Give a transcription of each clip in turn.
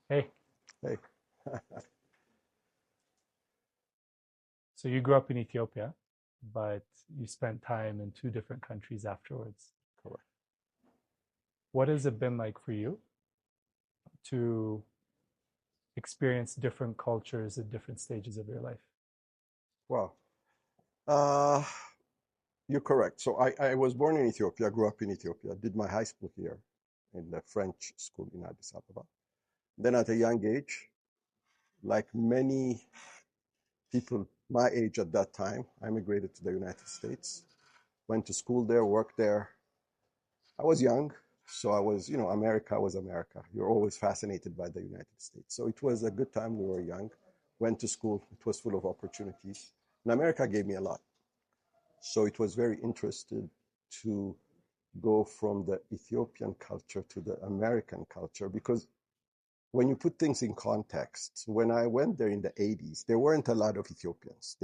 Hey, Hey, so you grew up in Ethiopia, but you spent time in two different countries afterwards. correct. What has it been like for you to experience different cultures at different stages of your life? Well, uh, you're correct. So I was born in Ethiopia, grew up in Ethiopia, did my high school here in the French school in Addis Ababa. Then at a young age, like many people my age at that time, I immigrated to the United States, went to school there, worked there. I was young, so America was America. You're always fascinated by the United States. So it was a good time. We were young, went to school. It was full of opportunities. And America gave me a lot. So it was very interested to go from the Ethiopian culture to the American culture because when you put things in context, when I went there in the 80s, there weren't a lot of Ethiopians.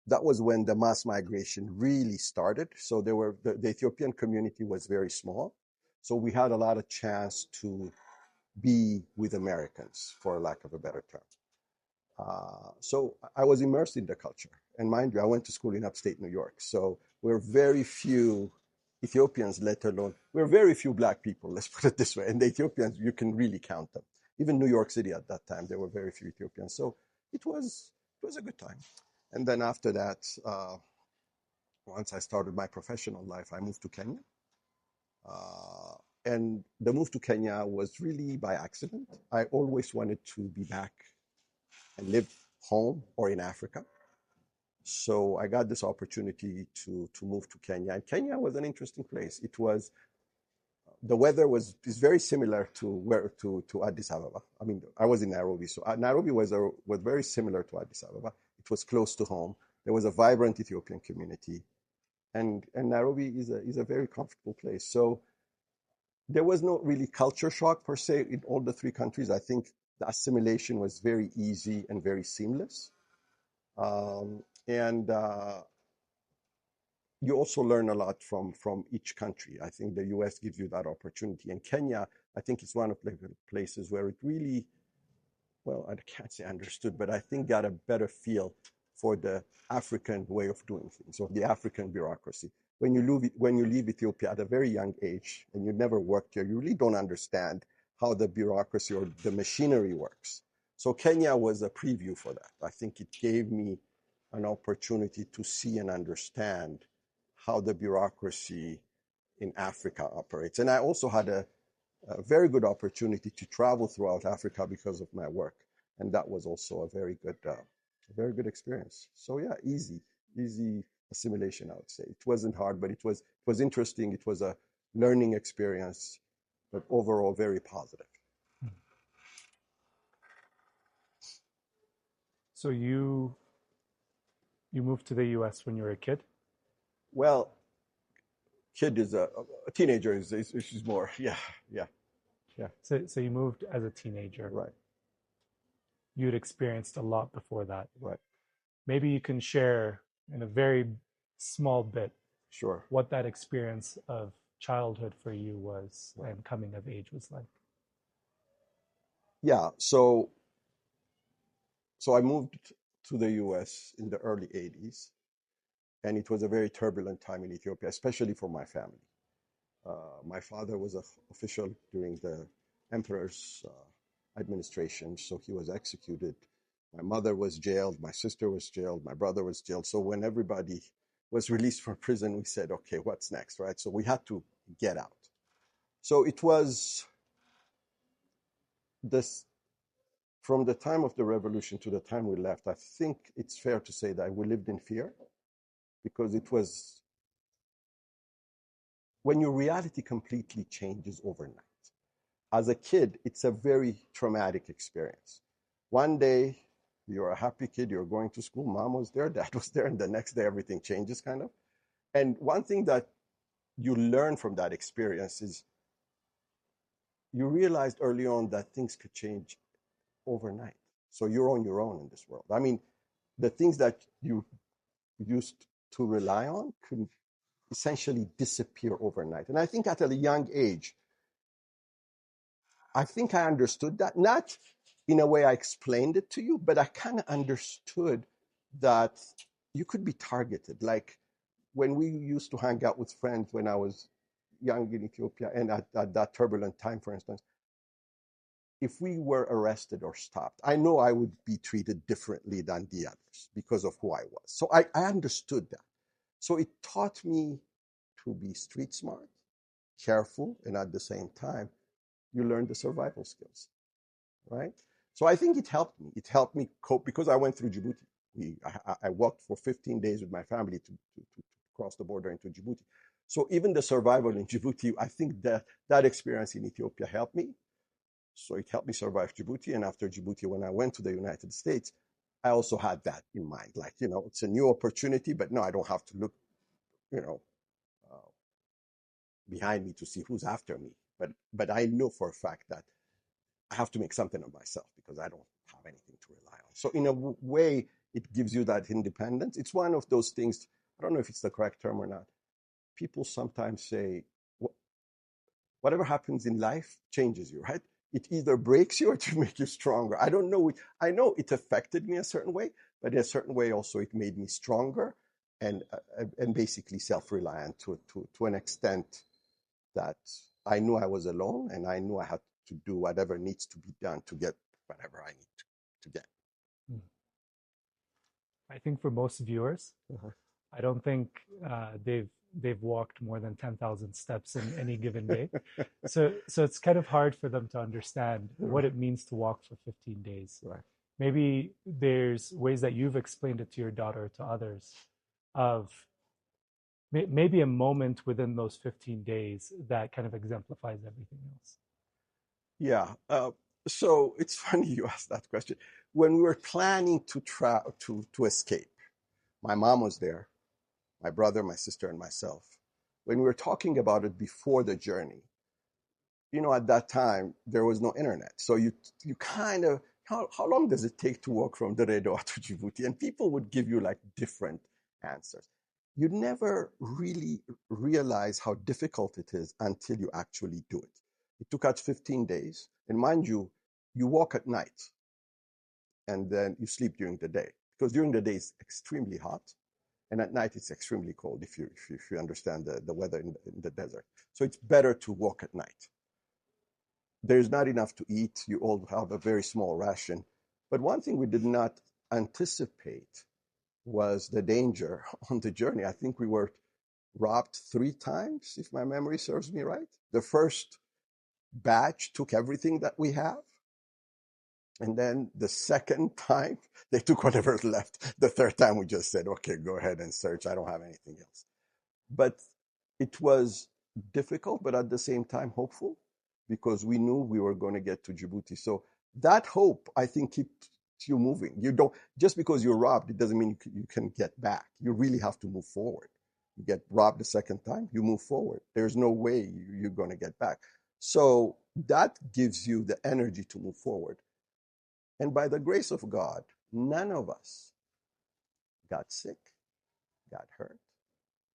That was when the mass migration really started. So the Ethiopian community was very small. So we had a lot of chance to be with Americans, for lack of a better term. So I was immersed in the culture. And mind you, I went to school in upstate New York. So we're very few Ethiopians, let alone, we're very few black people, let's put it this way. And the Ethiopians, you can really count them. Even New York City at that time, there were very few Ethiopians. So it was a good time. And then after that, once I started my professional life, I moved to Kenya. Uh, and the move to Kenya was really by accident. I always wanted to be back and live home or in Africa. So I got this opportunity to move to Kenya. And Kenya was an interesting place. The weather is very similar to Addis Ababa. I mean, I was in Nairobi, so Nairobi was very similar to Addis Ababa. It was close to home. There was a vibrant Ethiopian community, and Nairobi is a very comfortable place. So there was no really culture shock per se in all the three countries. I think the assimilation was very easy and very seamless. And You also learn a lot from each country. I think the US gives you that opportunity. And Kenya, I think it's one of the places where it really, well, I can't say understood, but I think got a better feel for the African way of doing things, or the African bureaucracy. When you leave Ethiopia at a very young age and you never worked here, you really don't understand how the bureaucracy or the machinery works. So Kenya was a preview for that. I think it gave me an opportunity to see and understand how the bureaucracy in Africa operates. And I also had a very good opportunity to travel throughout Africa because of my work, and that was also a very good experience. So yeah, easy assimilation, I would say. It wasn't hard, but it was interesting. It was a learning experience, but overall very positive. So you moved to the US when you were a kid? Well, kid is a teenager is more, yeah, yeah, yeah, So you moved as a teenager. right, You'd experienced a lot before that. right, Maybe you can share in a very small bit sure, what that experience of childhood for you was right, and coming of age was like. yeah. So I moved to the US in the early 80s, and it was a very turbulent time in Ethiopia, especially for my family. My father was an official during the emperor's administration, so he was executed. My mother was jailed, my sister was jailed, my brother was jailed. So when everybody was released from prison, we said, okay, what's next, right? So we had to get out. So it was this from the time of the revolution to the time we left. I think it's fair to say that we lived in fear because it was when your reality completely changes overnight. As a kid, it's a very traumatic experience. One day, you're a happy kid, you're going to school, mom was there, dad was there, and the next day, everything changes kind of. And one thing that you learn from that experience is you realized early on that things could change overnight. So you're on your own in this world. I mean, the things that you used to rely on could essentially disappear overnight. And I think at a young age, I think I understood that. Not in a way I explained it to you, but I kind of understood that you could be targeted. Like when we used to hang out with friends when I was young in Ethiopia and at that turbulent time, for instance, if we were arrested or stopped, I know I would be treated differently than the others because of who I was. So I understood that. So it taught me to be street smart, careful, and at the same time, you learn the survival skills, right? So I think it helped me. It helped me cope because I went through Djibouti. I walked for 15 days with my family to cross the border into Djibouti. So even the survival in Djibouti, I think that experience in Ethiopia helped me. So it helped me survive Djibouti. And after Djibouti, when I went to the United States, I also had that in mind. Like, it's a new opportunity, but no, I don't have to look, uh, behind me to see who's after me. But I know for a fact that I have to make something of myself because I don't have anything to rely on. So in a way, it gives you that independence. It's one of those things. I don't know if it's the correct term or not. People sometimes say, whatever happens in life changes you, right? It either breaks you or to make you stronger. I don't know. I know it affected me a certain way, but in a certain way also it made me stronger and basically self-reliant to an extent that I knew I was alone and I knew I had to do whatever needs to be done to get whatever I need to get. I think for most viewers, Uh-huh. I don't think they've walked more than 10,000 steps in any given day. So it's kind of hard for them to understand what it means to walk for 15 days. Right. Maybe there's ways that you've explained it to your daughter or to others of maybe a moment within those 15 days that kind of exemplifies everything else. Yeah. So it's funny you asked that question. When we were planning to escape, my mom was there, my brother, my sister, and myself. When we were talking about it before the journey, at that time there was no internet, so you kind of how long does it take to walk from Derg to Djibouti? And people would give you like different answers. You never really realize how difficult it is until you actually do it. It took us 15 days, and mind you, you walk at night and then you sleep during the day because during the day it's extremely hot. And at night, it's extremely cold if you understand the weather in the desert. So it's better to walk at night. There's not enough to eat. You all have a very small ration. But one thing we did not anticipate was the danger on the journey. I think we were robbed 3 times, if my memory serves me right. The first batch took everything that we have. And then the second time, they took whatever's left. The third time, we just said, okay, go ahead and search. I don't have anything else. But it was difficult, but at the same time, hopeful, because we knew we were going to get to Djibouti. So that hope, I think, keeps you moving. You don't, just because you're robbed, it doesn't mean you can get back. You really have to move forward. You get robbed the second time, you move forward. There's no way you're going to get back. So that gives you the energy to move forward. And by the grace of God, none of us got sick, got hurt,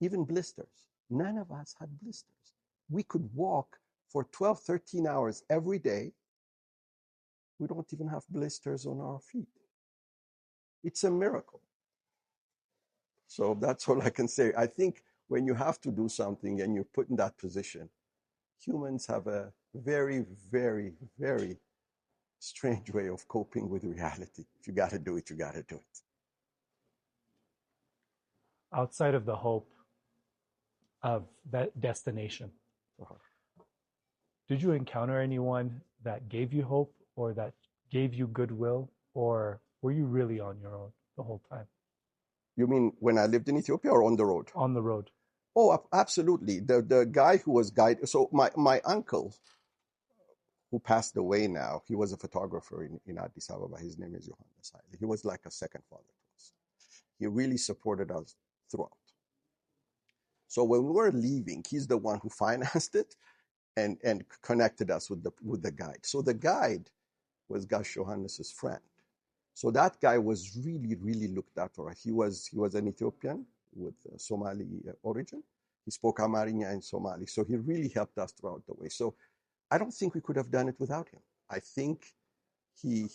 even blisters. None of us had blisters. We could walk for 12, 13 hours every day. We don't even have blisters on our feet. It's a miracle. So that's all I can say. I think when you have to do something and you're put in that position, humans have a very, very, very strange way of coping with reality. If you got to do it, you got to do it. Outside of the hope of that destination, Uh-huh. did you encounter anyone that gave you hope or that gave you goodwill, or were you really on your own the whole time? You mean when I lived in Ethiopia or on the road? On the road. Oh, absolutely. The guy who was guide. So my uncle, who passed away now, he was a photographer in Addis Ababa. His name is Haile. He was like a second father to us. He really supported us throughout. So when we were leaving, he's the one who financed it and connected us with the guide. So the guide was Gash Johannes's friend. So that guy was really, really looked after. He was an Ethiopian with Somali origin. He spoke Amharic and Somali. So he really helped us throughout the way. So I don't think we could have done it without him. I think he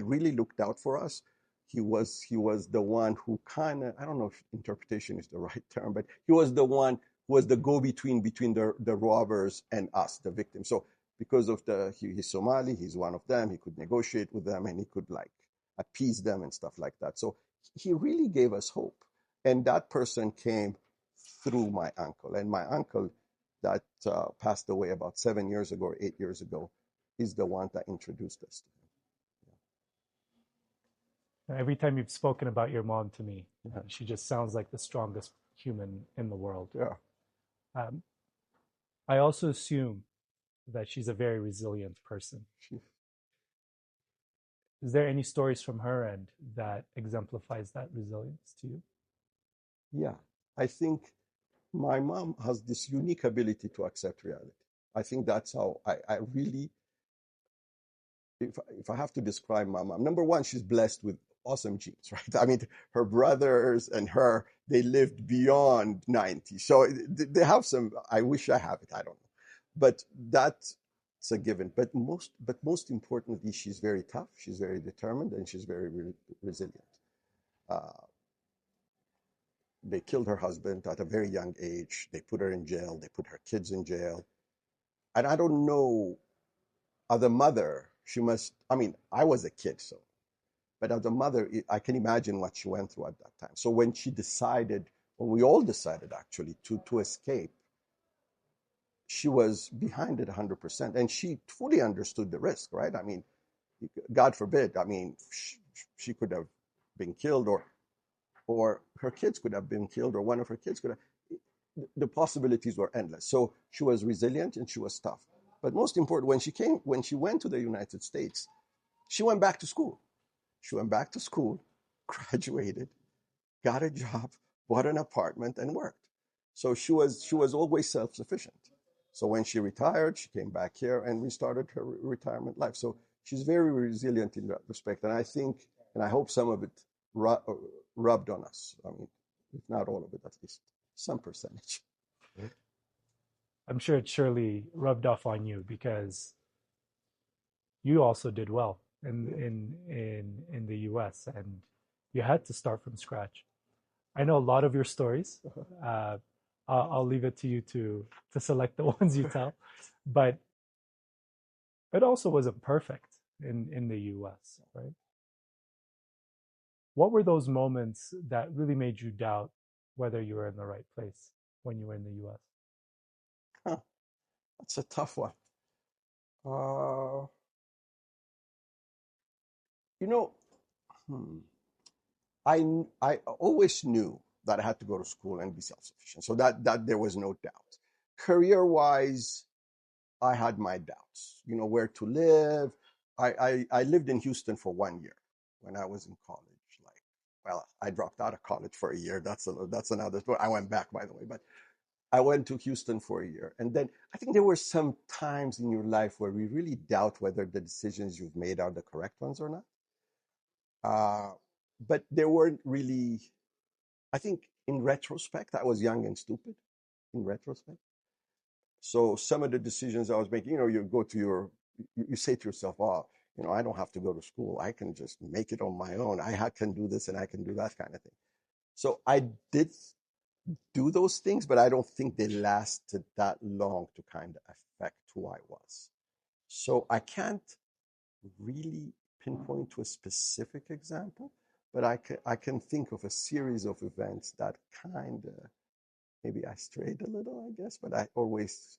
really looked out for us. He was the one who kind of, I don't know if interpretation is the right term, but he was the one who was the go-between the robbers and us, the victims. So because of he's Somali, he's one of them. He could negotiate with them and he could like appease them and stuff like that. So he really gave us hope. And that person came through my uncle. And my uncle that passed away about 7 years ago or 8 years ago is the one that introduced us to Every time you've spoken about your mom to me, him. she just sounds like the strongest human in the world. Yeah. Um, I also assume that she's a very resilient person. She, Is there any stories from her end that exemplifies that resilience to you? yeah. I think my mom has this unique ability to accept reality. I think that's how I really, if I have to describe my mom, number one, she's blessed with awesome genes, right? I mean, her brothers and her, they lived beyond 90. So they have some, I wish I have it, I don't know. But that's a given. But most importantly, she's very tough, she's very determined, and she's very resilient. Uh, they killed her husband at a very young age. They put her in jail. They put her kids in jail. And I don't know, as a mother, she must, I mean, I was a kid, so, but as a mother, I can imagine what she went through at that time. So when she decided, when we all decided actually to escape, she was behind it 100%. And she fully understood the risk, right? I mean, God forbid, I mean, she could have been killed, or her kids could have been killed, or one of her kids could have. The possibilities were endless. So she was resilient and she was tough. But most important, when she went to the United States, she went back to school. She went back to school, graduated, got a job, bought an apartment, and worked. So she was always self-sufficient. So when she retired, she came back here and restarted her retirement life. So she's very resilient in that respect. And I think, and I hope some of it rubbed on us. I mean, if not all of it, at least some percentage. I'm sure it surely rubbed off on you because you also did well in the US and you had to start from scratch. I know a lot of your stories. I'll leave it to you to select the ones you tell, but it also wasn't perfect in the US, right? What were those moments that really made you doubt whether you were in the right place when you were in the US? Huh, that's a tough one. Uh, you know, hmm, I always knew that I had to go to school and be self-sufficient. So that there was no doubt. Career-wise, I had my doubts. You know, where to live. I lived in Houston for 1 year when I was in college. Like, well, I dropped out of college for a year. That's another story. I went back, by the way, but I went to Houston for a year. And then I think there were some times in your life where we really doubt whether the decisions you've made are the correct ones or not. Uh, but there weren't really, I think in retrospect, I was young and stupid in retrospect. So some of the decisions I was making, you go to you say to yourself, oh, I don't have to go to school. I can just make it on my own. I can do this and I can do that kind of thing. So I did do those things, but I don't think they lasted that long to kind of affect who I was. So I can't really pinpoint to a specific example, but I can think of a series of events that kind of, maybe I strayed a little, I guess, but I always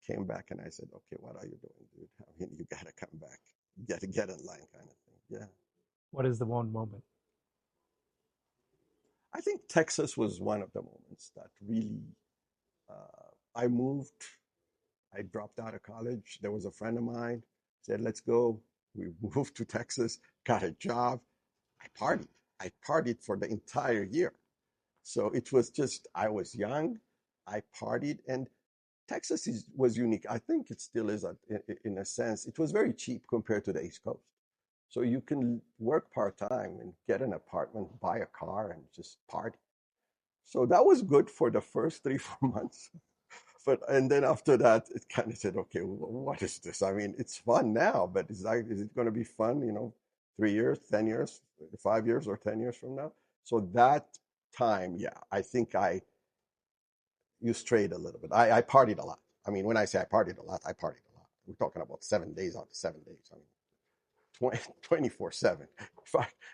came back and I said, okay, what are you doing, dude? I mean, you got to come back. You got to get in line kind of thing. Yeah. What is the one moment? I think Texas was one of the moments that really, I moved, I dropped out of college. There was a friend of mine said, let's go. We moved to Texas, got a job. I partied. I partied for the entire year. So it was just, I was young. I partied, and Texas was unique. I think it still is in a sense. It was very cheap compared to the East Coast. So you can work part-time and get an apartment, buy a car, and just party. So that was good for the first 3, 4 months. But and then after that, it kind of said, okay, what is this? I mean, it's fun now, but is it going to be fun? 3 years, 10 years, 5 years, or 10 years from now? So that time, yeah, I think you strayed a little bit. I partied a lot. I mean, when I say I partied a lot, I partied a lot. We're talking about 7 days out of 7 days. I mean, 24/7.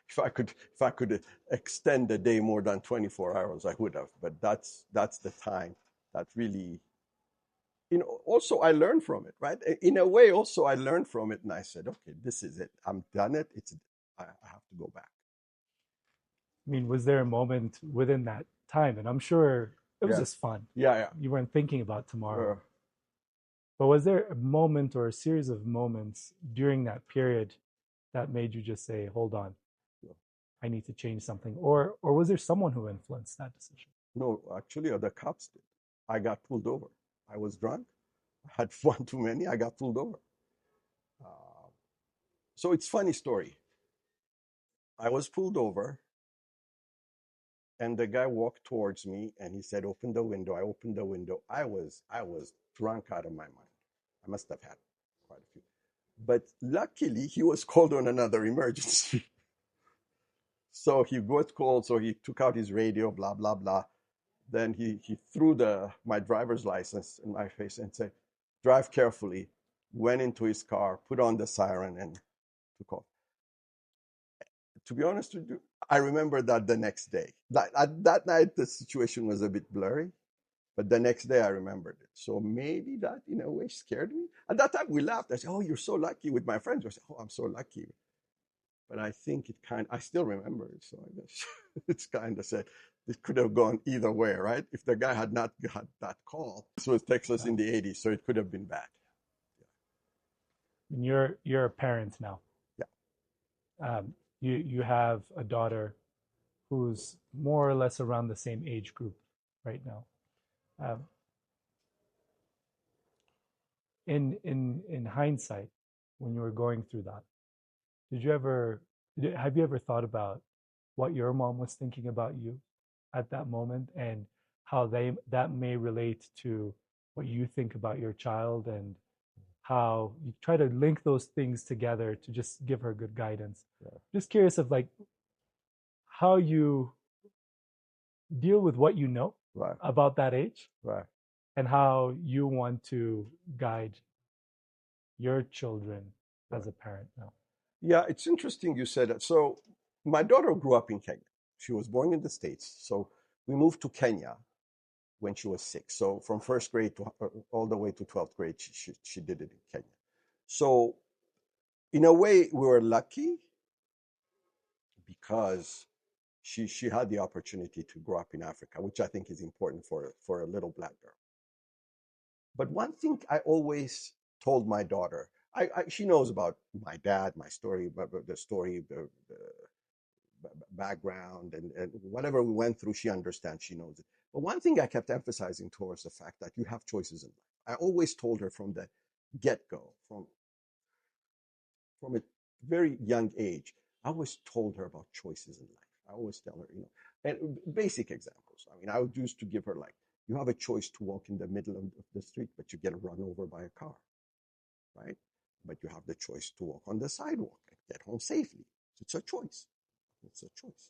If I could extend the day more than 24 hours, I would have. But that's the time that really, also I learned from it, right? In a way, also I learned from it, and I said, okay, this is it. I'm done it. I have to go back. I mean, was there a moment within that time? And I'm sure it was Yeah, just fun. yeah, You weren't thinking about yeah. tomorrow. But was there a moment or a series of moments during that period that made you just say, hold on, I need to change something? Or was there someone who influenced that decision? No, actually, the cops did. I got pulled over. I was drunk. I had one too many. I got pulled over. Uh, so it's funny story. I was pulled over, and the guy walked towards me, and he said, "Open the window." I opened the window. I was drunk out of my mind. I must have had quite a few. But luckily, he was called on another emergency. So he got called. So he took out his radio, blah blah blah. Then he threw my driver's license in my face and said, "Drive carefully." Went into his car, put on the siren, and took off. To be honest with you, I remember that the next day. That night, the situation was a bit blurry, but the next day I remembered it. So maybe that, in a way, scared me. At that time, we laughed. I said, "Oh, you're so lucky," with my friends. I said, "Oh, I'm so lucky." But I think I still remember it. So I guess it's kind of said, it could have gone either way, right? If the guy had not got that call, this was Texas in the 80s, so it could have been bad. And you're a parent now. Yeah. You have a daughter who's more or less around the same age group right now. Um, in hindsight, when you were going through that, did you ever have you ever thought about what your mom was thinking about you at that moment and how that may relate to what you think about your child and how you try to link those things together to just give her good guidance. Yeah. Just curious of like how you deal with what you know Right. about that age Right. and how you want to guide your children as a parent now. Yeah, it's interesting you said that. So my daughter grew up in Kenya. She was born in the States. So we moved to Kenya when she was 6. So from first grade to all the way to 12th grade, she did it in Kenya. So in a way, we were lucky because she had the opportunity to grow up in Africa, which I think is important for a little black girl. But one thing I always told my daughter, she knows about my dad, my story, the story, the background, and whatever we went through, she understands, she knows it. But one thing I kept emphasizing towards the fact that you have choices in life. I always told her from the get-go, from a very young age, I always told her about choices in life. I always tell her, and basic examples. I mean, I would used to give her like, you have a choice to walk in the middle of the street, but you get run over by a car, right? But you have the choice to walk on the sidewalk and get home safely. It's a choice. It's a choice.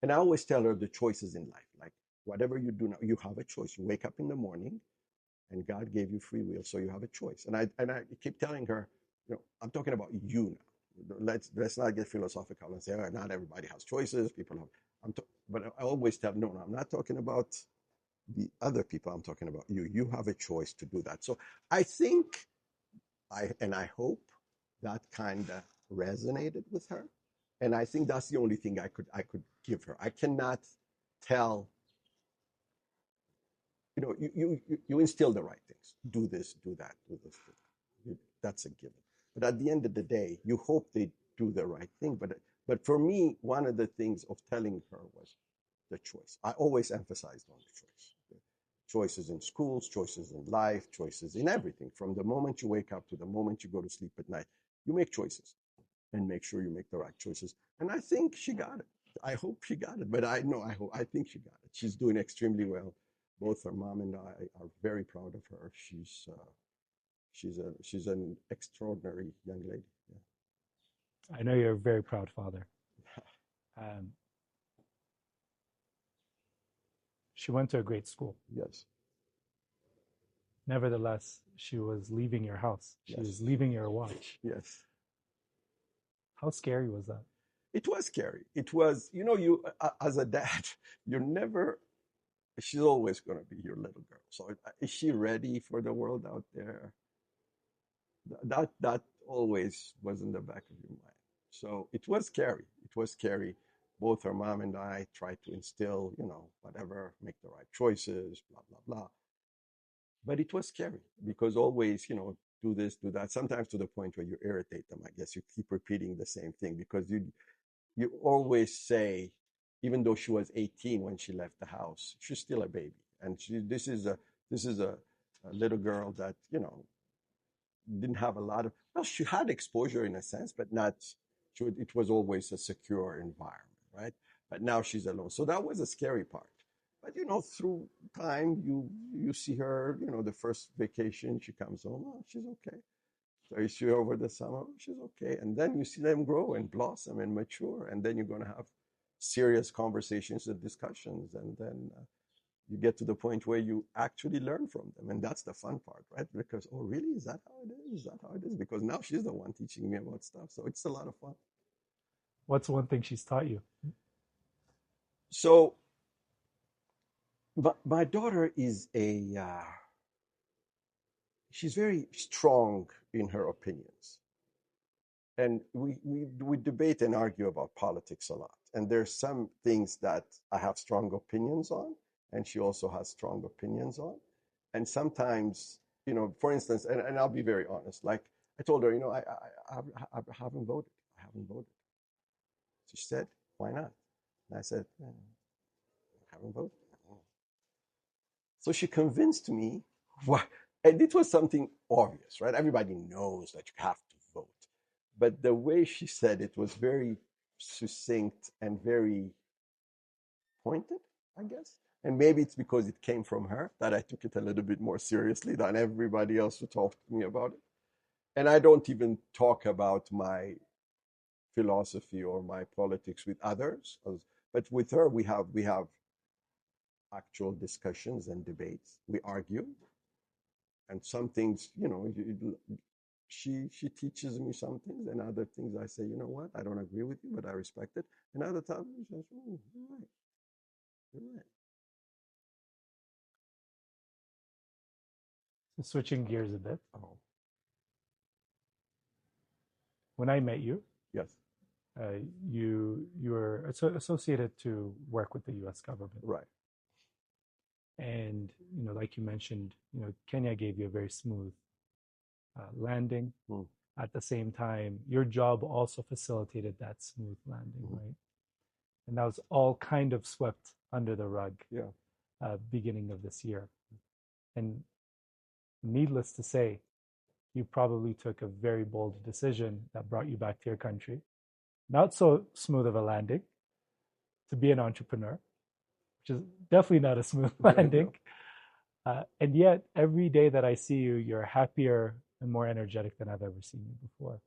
And I always tell her the choices in life, like whatever you do now, you have a choice. You wake up in the morning and God gave you free will, so you have a choice. And I keep telling her, I'm talking about you now. Let's not get philosophical and say, oh, not everybody has choices. People have, but I always tell, no, I'm not talking about the other people. I'm talking about you. You have a choice to do that. So I think, I hope that kind of resonated with her. And I think that's the only thing I could give her. I cannot tell, you instill the right things. Do this, do that, do this, do that. That's a given. But at the end of the day, you hope they do the right thing. But for me, one of the things of telling her was the choice. I always emphasized on the choice. The choices in schools, choices in life, choices in everything. From the moment you wake up to the moment you go to sleep at night, you make choices and make sure you make the right choices. And I think she got it. I hope she got it. But I think she got it. She's doing extremely well. Both her mom and I are very proud of her. She's an extraordinary young lady. Yeah. I know you're a very proud father. Um, she went to a great school. Yes. Nevertheless, she was leaving your house. She was Yes. leaving your watch. Yes. How scary was that? It was scary. It was, you as a dad, you're never. She's always going to be your little girl. So is she ready for the world out there? That always was in the back of your mind. So it was scary. It was scary. Both her mom and I tried to instill, whatever, make the right choices, blah blah blah. But it was scary because always, do this, do that. Sometimes to the point where you irritate them. I guess you keep repeating the same thing because you always say, even though she was 18 when she left the house, she's still a baby, and this is a little girl that didn't have a lot of. Well, she had exposure in a sense, but not. It was always a secure environment, right? But now she's alone, so that was a scary part. But through time, you see her. The first vacation, she comes home. Oh, she's okay. So you see her over the summer. Oh, she's okay. And then you see them grow and blossom and mature, and then you're going to have serious conversations and discussions, and then you get to the point where you actually learn from them, and that's the fun part, right? Because really, is that how it is? Is that how it is? Because now she's the one teaching me about stuff, so it's a lot of fun. What's one thing she's taught you? So, my daughter is she's very strong in her opinions, and we debate and argue about politics a lot. And there's some things that I have strong opinions on, and she also has strong opinions on. And sometimes, for instance, and I'll be very honest, like I told her, I haven't voted. I haven't voted. She said, why not? And I said, I haven't voted. So she convinced me, and it was something obvious, right? Everybody knows that you have to vote. But the way she said it was very succinct and very pointed, I guess. And maybe it's because it came from her that I took it a little bit more seriously than everybody else who talked to me about it. And I don't even talk about my philosophy or my politics with others, but with her we have actual discussions and debates. We argue, and some things, she teaches me some things, and other things I say, what, I don't agree with you, but I respect it. And other times she says, oh, you're right, you're right. So switching gears a bit. Oh, When I met you, yes, you were associated to work with the U.S. government, right. and like you mentioned, Kenya gave you a very smooth landing. Mm. At the same time, your job also facilitated that smooth landing, Mm-hmm. right? And that was all kind of swept under the rug, Yeah. beginning of this year. And needless to say, you probably took a very bold decision that brought you back to your country. Not so smooth of a landing to be an entrepreneur, which is definitely not a smooth landing. And yet, every day that I see you, you're happier and more energetic than I've ever seen you before.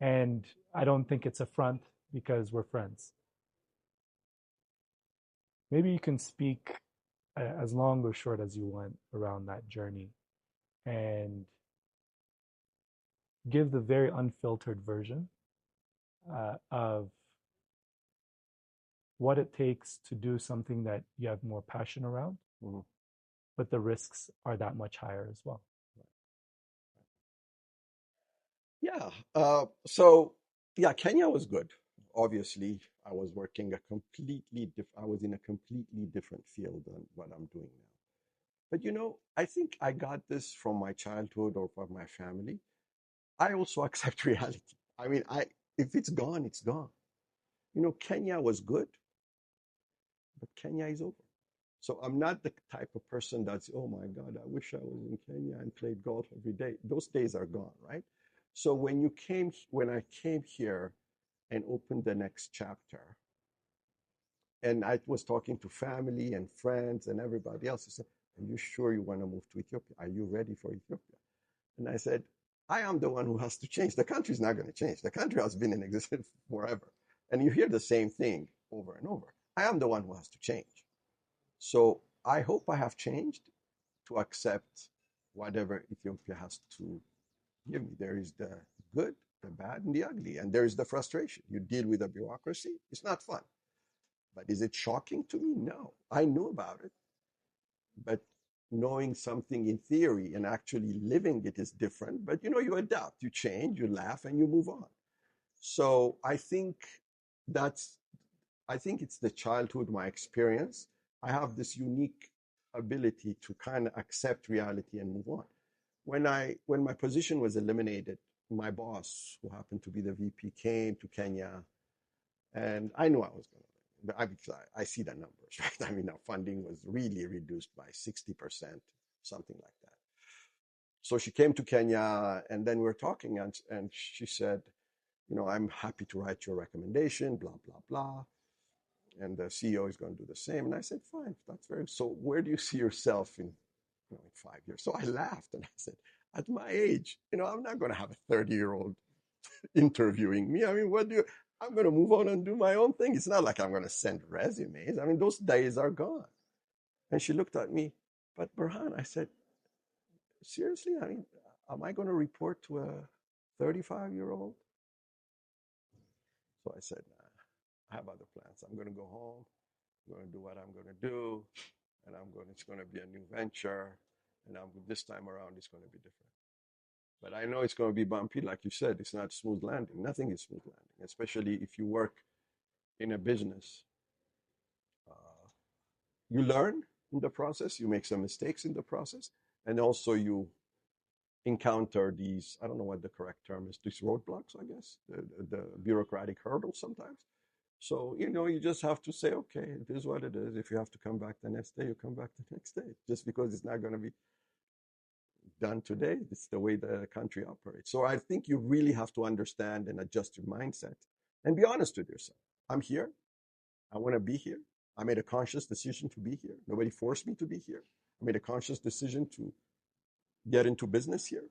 And I don't think it's a front because we're friends. Maybe you can speak as long or short as you want around that journey and give the very unfiltered version of what it takes to do something that you have more passion around, Mm-hmm. but the risks are that much higher as well. Yeah. So yeah, Kenya was good. Obviously, I was working I was in a completely different field than what I'm doing now. But I think I got this from my childhood or from my family. I also accept reality. I mean, if it's gone, it's gone. Kenya was good, but Kenya is over. So I'm not the type of person that's, oh my God, I wish I was in Kenya and played golf every day. Those days are gone, right? So when I came here and opened the next chapter, And I was talking to family and friends and everybody else. He said, "Are you sure you want to move to Ethiopia? Are you ready for Ethiopia?" And I said, "I am the one who has to change. The country is not going to change. The country has been in existence forever." And you hear the same thing over and over. I am the one who has to change. So I hope I have changed to accept whatever Ethiopia has to give me. There is the good, the bad, and the ugly. And there is the frustration. You deal with the bureaucracy. It's not fun. But is it shocking to me? No. I knew about it. But knowing something in theory and actually living it is different. But you adapt, you change, you laugh, and you move on. So that's I think it's the childhood, my experience. I have this unique ability to kind of accept reality and move on. When my position was eliminated, my boss, who happened to be the VP, came to Kenya, and I knew I was going to. I see the numbers, right? I mean, our funding was really reduced by 60%, something like that. So she came to Kenya, and then we were talking, and she said, "I'm happy to write your recommendation, blah, blah, blah. And the CEO is going to do the same." And I said, "Fine, that's very, so where do you see yourself in 5 years?" So I laughed and I said, "At my age, I'm not going to have a 30-year-old interviewing me. I mean, I'm going to move on and do my own thing. It's not like I'm going to send resumes. I mean, those days are gone." And she looked at me, "But Berhane," I said, "Seriously? I mean, am I going to report to a 35-year-old?" So I said, "Nah, I have other plans. I'm going to go home. I'm going to do what I'm going to do. And it's going to be a new venture. And this time around, it's going to be different. But I know it's going to be bumpy. Like you said, it's not smooth landing. Nothing is smooth landing, especially if you work in a business. You learn in the process. You make some mistakes in the process. And also you encounter these, I don't know what the correct term is, these roadblocks, I guess, the bureaucratic hurdles sometimes. So, you just have to say, okay, it is what it is. If you have to come back the next day, you come back the next day. Just because it's not going to be done today, it's the way the country operates. So I think you really have to understand and adjust your mindset and be honest with yourself. I'm here. I want to be here. I made a conscious decision to be here. Nobody forced me to be here. I made a conscious decision to get into business here.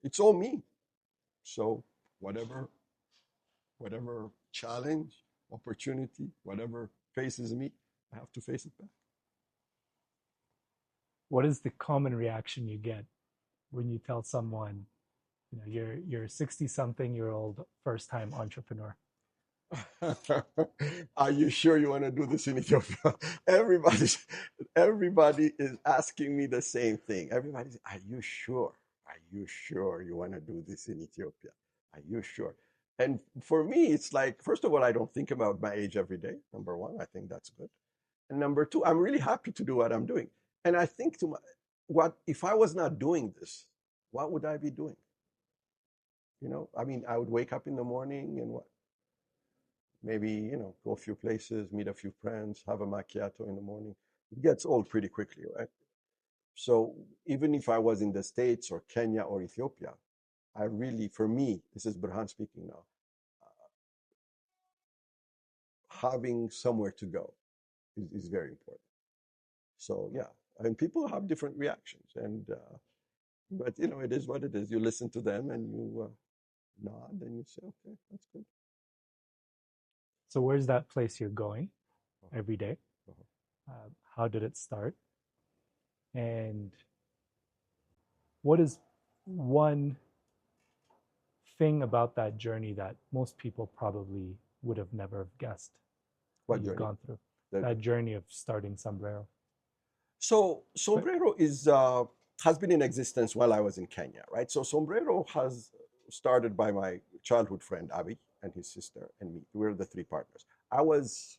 It's all me. So whatever challenge, opportunity, whatever faces me, I have to face it back. What is the common reaction you get when you tell someone, you're 60-something-year-old first-time entrepreneur? Are you sure you want to do this in Ethiopia? Everybody is asking me the same thing. Everybody's, "Are you sure? Are you sure you want to do this in Ethiopia? Are you sure?" And for me, it's like, first of all, I don't think about my age every day. Number one, I think that's good. And number two, I'm really happy to do what I'm doing. And I think what if I was not doing this, what would I be doing? I mean, I would wake up in the morning and maybe, go a few places, meet a few friends, have a macchiato in the morning. It gets old pretty quickly, right? So even if I was in the States or Kenya or Ethiopia, for me, this is Berhane speaking now, having somewhere to go is very important. So yeah, I mean, people have different reactions, but it is what it is. You listen to them and you nod and you say, okay, that's good. So where's that place you're going every day? Uh-huh. How did it start? And what is one thing about that journey that most people probably would have never guessed What you've journey? gone through? That journey of starting Sombrero. So Sombrero has been in existence while I was in Kenya, right? So Sombrero has started by my childhood friend Abi and his sister and me. We were the three partners. I was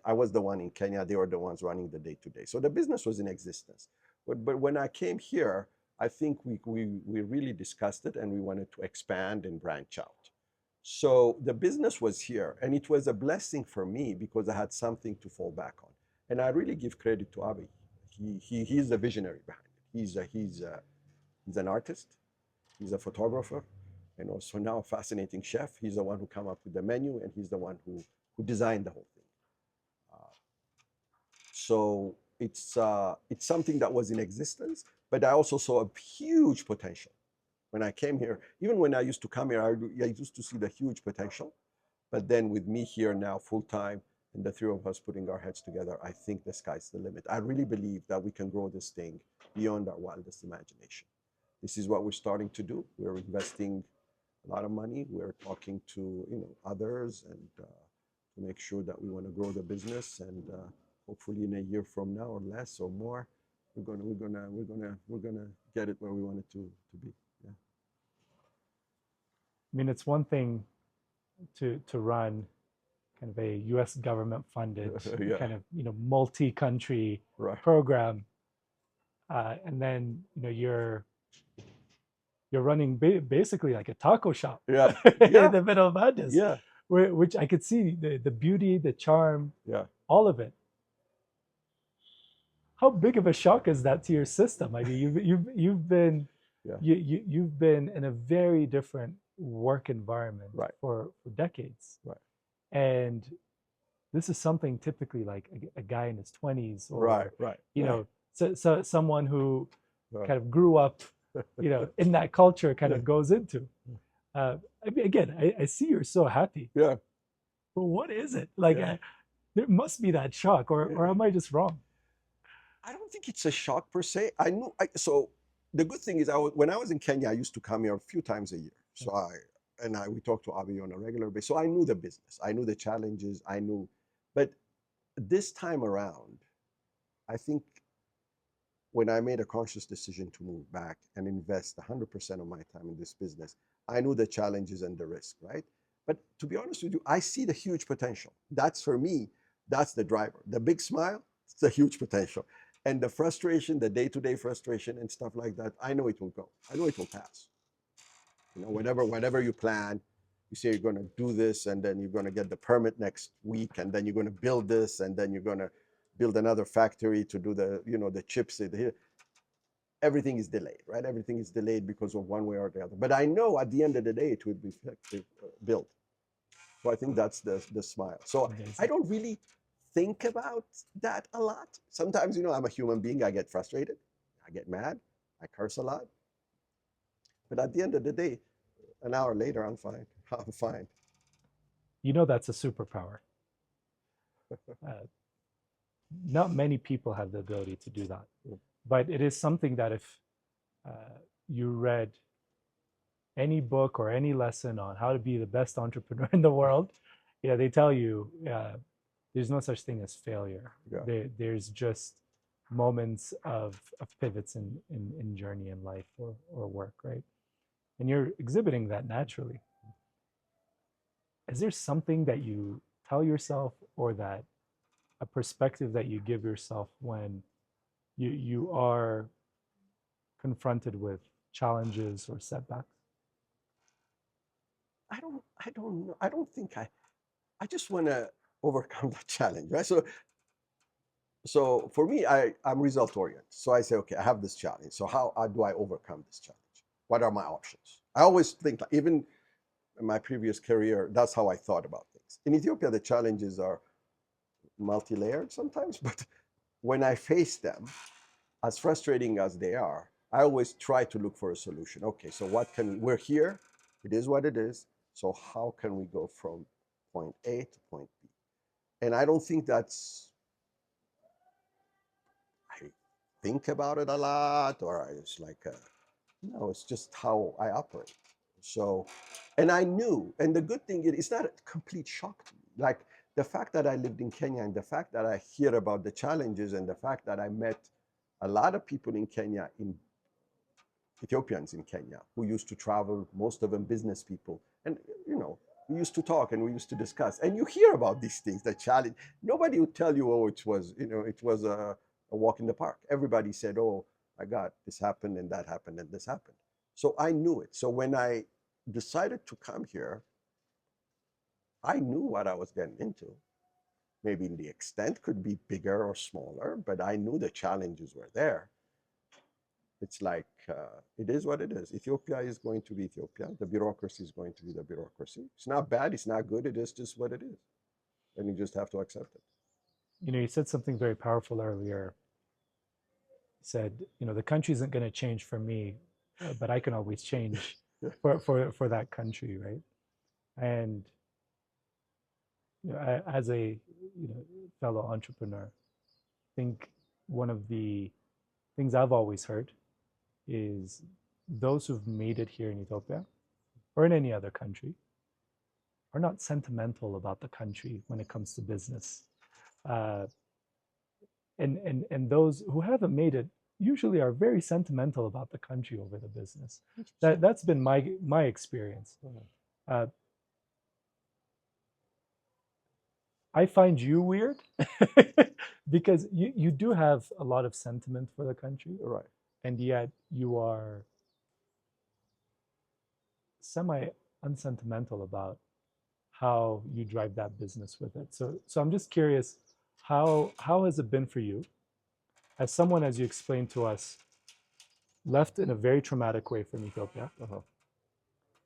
I was the one in Kenya. They were the ones running the day-to-day. So the business was in existence. But when I came here, I think we really discussed it and we wanted to expand and branch out. So the business was here, and it was a blessing for me because I had something to fall back on. And I really give credit to Abi. He's the visionary behind it. He's an artist. He's a photographer, and also now a fascinating chef. He's the one who came up with the menu, and he's the one who designed the whole thing. So it's something that was in existence, but I also saw a huge potential when I came here. Even when I used to come here, I used to see the huge potential. But then with me here now full time and the three of us putting our heads together, I think the sky's the limit. I really believe that we can grow this thing beyond our wildest imagination. This is what we're starting to do. We're investing a lot of money. We're talking to others and to make sure that we want to grow the business and hopefully in a year from now or less or more, we're gonna get it where we want it to be. Yeah. I mean, it's one thing to run kind of a U.S. government funded Yeah. kind of multi-country Right. program, and then you're running basically like a taco shop Yeah. in Yeah. the middle of madness, Yeah. which I could see the beauty, the charm, Yeah. all of it. How big of a shock is that to your system? I mean, you've been Yeah. you've been in a very different work environment Right. for decades, Right. and this is something typically like a guy in his 20s or Right. Right. so someone who Right. kind of grew up in that culture kind Yeah. of goes into. I mean, again, I see you're so happy, Yeah. but what is it like? Yeah. There must be that shock, or am I just wrong? I don't think it's a shock per se. I knew. So the good thing is, when I was in Kenya, I used to come here a few times a year. So we talked to Abiy on a regular basis. So I knew the business. I knew the challenges. I knew, but this time around, I think when I made a conscious decision to move back and invest 100% of my time in this business, I knew the challenges and the risk, right? But to be honest with you, I see the huge potential. That's for me, that's the driver. The big smile, it's the huge potential. And the frustration, the day-to-day frustration and stuff like that, I know it will go. I know it will pass. Whatever you plan, you say you're going to do this, and then you're going to get the permit next week, and then you're going to build this, and then you're going to build another factory to do the chips. Everything is delayed, right? Everything is delayed because of one way or the other. But I know at the end of the day, it will be built. So I think that's the smile. So I don't really think about that a lot. Sometimes, I'm a human being. I get frustrated. I get mad. I curse a lot. But at the end of the day, an hour later, I'm fine. I'm fine. That's a superpower. Uh, not many people have the ability to do that, but it is something that if you read any book or any lesson on how to be the best entrepreneur in the world, they tell you there's no such thing as failure. Yeah. There's just moments of pivots in journey in life or work, right? And you're exhibiting that naturally. Is there something that you tell yourself, or that a perspective that you give yourself when you are confronted with challenges or setbacks? I don't know. I don't think I just want to overcome that challenge, right? So for me, I'm result oriented. So I say, okay, I have this challenge. So how do I overcome this challenge? What are my options? I always think, even in my previous career, that's how I thought about things. In Ethiopia, the challenges are multi-layered sometimes, but when I face them, as frustrating as they are, I always try to look for a solution. Okay, so we're here, it is what it is. So how can we go from point A to point B? And I don't think I think about it a lot, or it's like, no, it's just how I operate. So, and I knew, and the good thing is, it's not a complete shock to me. Like the fact that I lived in Kenya, and the fact that I hear about the challenges, and the fact that I met a lot of people in Kenya, Ethiopians in Kenya, who used to travel, most of them business people. And, we used to talk and we used to discuss. And you hear about these things, the challenge. Nobody would tell you, oh, it was a walk in the park. Everybody said, oh, my God, this happened and that happened and this happened. So I knew it. So when I decided to come here, I knew what I was getting into. Maybe the extent could be bigger or smaller, but I knew the challenges were there. It's like, it is what it is. Ethiopia is going to be Ethiopia. The bureaucracy is going to be the bureaucracy. It's not bad. It's not good. It is just what it is. And you just have to accept it. you said something very powerful earlier. You said, the country isn't going to change for me, but I can always change for that country, right? And as a fellow entrepreneur, I think one of the things I've always heard is those who've made it here in Ethiopia or in any other country are not sentimental about the country when it comes to business. Uh, and those who haven't made it usually are very sentimental about the country over the business. That's been my experience. Uh, I find you weird because you do have a lot of sentiment for the country, Right. and yet you are semi unsentimental about how you drive that business with it. So I'm just curious, how has it been for you as someone, as you explained to us, left in a very traumatic way from Ethiopia,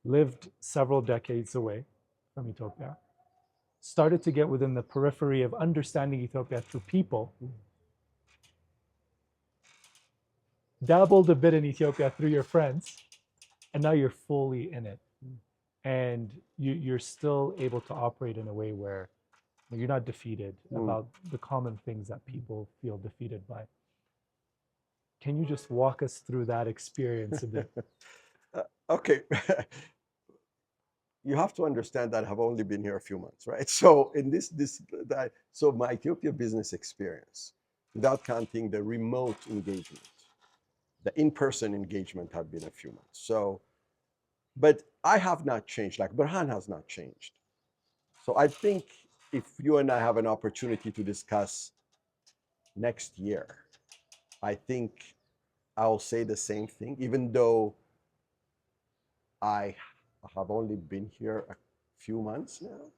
lived several decades away from Ethiopia, started to get within the periphery of understanding Ethiopia through people, dabbled a bit in Ethiopia through your friends, and now you're fully in it. And you're still able to operate in a way where you're not defeated about the common things that people feel defeated by. Can you just walk us through that experience a bit? Okay. You have to understand that I've only been here a few months, right? So in so my Ethiopia business experience, without counting the remote engagement, the in-person engagement have been a few months. So, but I have not changed, like Berhane has not changed. So I think if you and I have an opportunity to discuss next year, I think I'll say the same thing, even though I have only been here a few months now,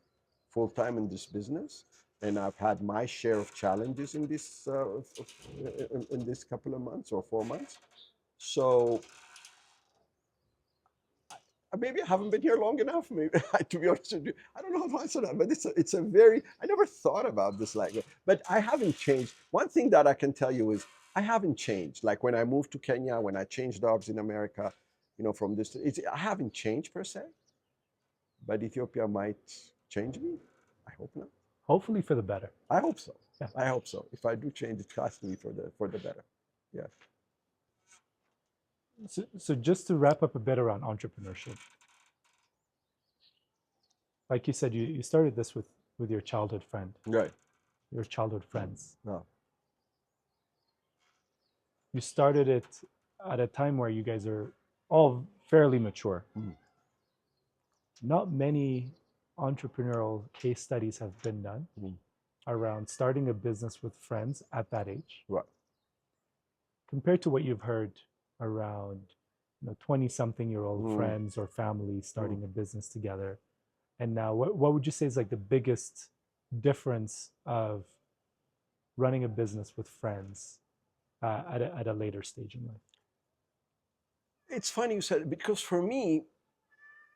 full time in this business, and I've had my share of challenges in this couple of months or 4 months. So maybe I haven't been here long enough. Maybe to be honest with you, I don't know how to answer that. But it's a very I never thought about this like that. But I haven't changed. One thing that I can tell you is I haven't changed. Like when I moved to Kenya, when I changed jobs in America, from this, I haven't changed per se. But Ethiopia might change me. I hope not. Hopefully for the better. I hope so. Yeah. I hope so. If I do change, it has to be for the better. Yes. So just to wrap up a bit around entrepreneurship, like you said, you started this with your childhood friend, Right. your childhood friends. No. You started it at a time where you guys are all fairly mature. Not many entrepreneurial case studies have been done around starting a business with friends at that age. Right. Compared to what you've heard around 20-something-year-old friends or families starting a business together. And now what would you say is like the biggest difference of running a business with friends at a later stage in life? It's funny you said it because for me,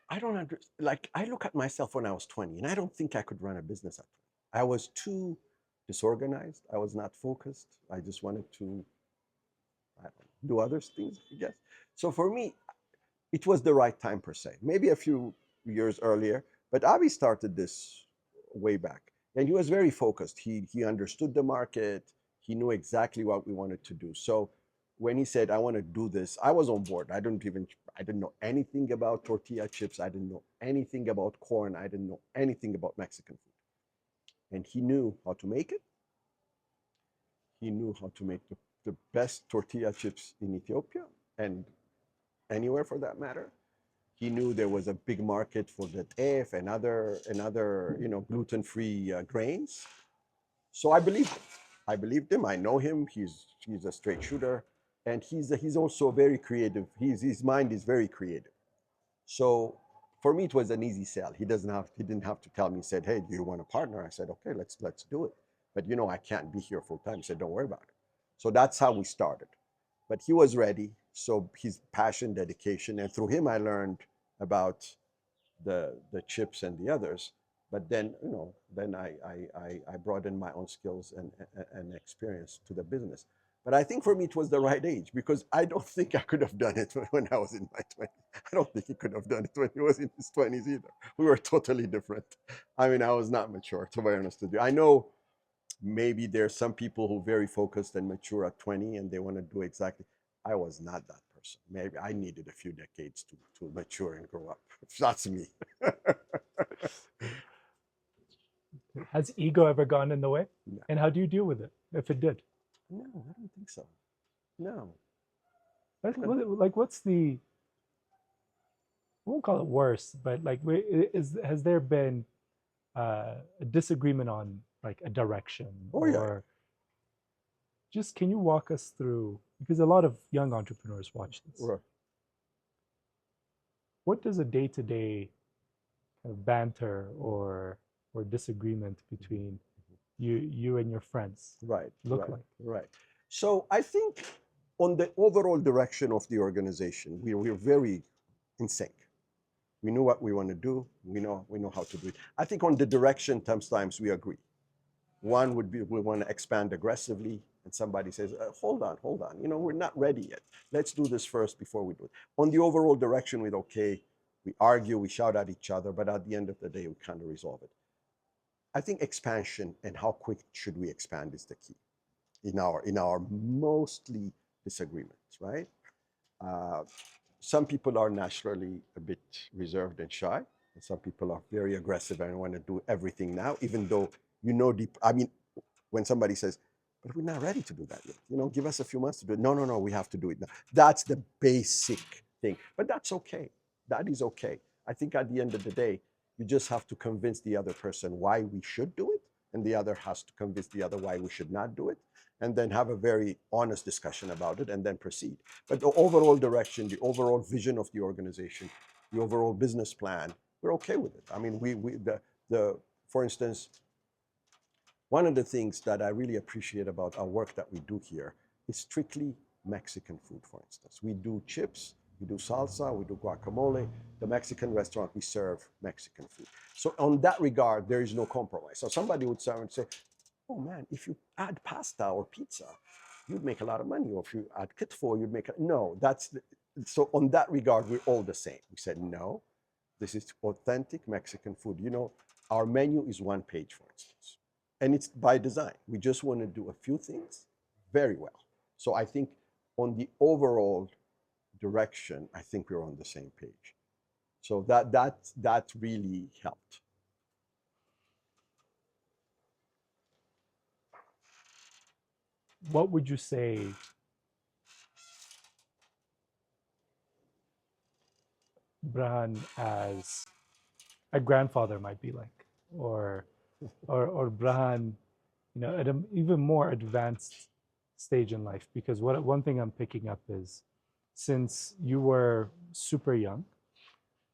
I don't like I look at myself when I was 20 and I don't think I could run a business at 20. I was too disorganized. I was not focused. I just wanted to do other things, I guess. So for me, it was the right time per se. Maybe a few years earlier, but Avi started this way back, and he was very focused. He understood the market. He knew exactly what we wanted to do. So when he said, "I want to do this," I was on board. I didn't know anything about tortilla chips. I didn't know anything about corn. I didn't know anything about Mexican food, and he knew how to make it. He knew how to make the best tortilla chips in Ethiopia and anywhere for that matter. He knew there was a big market for the teff and other gluten-free grains. So I believed him. I believed him. I know him. He's a straight shooter, and he's also very creative. His mind is very creative. So for me, it was an easy sell. He didn't have to tell me. He said, "Hey, do you want a partner?" I said, "Okay, let's do it." But I can't be here full time. He said, "Don't worry about it." So that's how we started. But he was ready. So his passion, dedication, and through him, I learned about the chips and the others. But then, then I brought in my own skills and experience to the business. But I think for me, it was the right age because I don't think I could have done it when I was in my 20s. I don't think he could have done it when he was in his 20s either. We were totally different. I mean, I was not mature, to be honest with you. I know maybe there's some people who are very focused and mature at 20 and they want to do exactly. I was not that person. Maybe I needed a few decades to mature and grow up. That's me. Has ego ever gone in the way? No, And how do you deal with it if it did? no, I don't think so. No. Like, what's the, I won't call it worse, but like, has there been a disagreement on like a direction, Oh, yeah. or just can you walk us through, because a lot of young entrepreneurs watch this. Right. What does a day-to-day kind of banter or disagreement between you and your friends Right. look Right. like? Right. So I think on the overall direction of the organization, we're very in sync. We know what we want to do. We know how to do it. I think on the direction, sometimes we agree. One would be we want to expand aggressively, and somebody says, hold on, we're not ready yet. Let's do this first before we do it. On the overall direction, we're okay. We argue, we shout at each other, but at the end of the day, we kind of resolve it. I think expansion and how quick should we expand is the key in our mostly disagreements, right? Some people are naturally a bit reserved and shy, and some people are very aggressive and want to do everything now, even though deep. I mean, when somebody says, "But we're not ready to do that yet," give us a few months to do it. No, we have to do it now. That's the basic thing, but that's okay. That is okay. I think at the end of the day, you just have to convince the other person why we should do it, and the other has to convince the other why we should not do it, and then have a very honest discussion about it and then proceed. But the overall direction, the overall vision of the organization, the overall business plan, we're okay with it. I mean, for instance, one of the things that I really appreciate about our work that we do here is strictly Mexican food, for instance. We do chips, we do salsa, we do guacamole. The Mexican restaurant, we serve Mexican food. So on that regard, there is no compromise. So somebody would say, oh man, if you add pasta or pizza, you'd make a lot of money. Or if you add kitfo, you'd make no. So on that regard, we're all the same. We said no. This is authentic Mexican food. Our menu is one page, for instance, and it's by design. We just want to do a few things very well. So I think on the overall direction, I think we're on the same page. So that really helped. What would you say Berhane as a grandfather might be like, or Berhane, at an even more advanced stage in life? Because one thing I'm picking up is, since you were super young,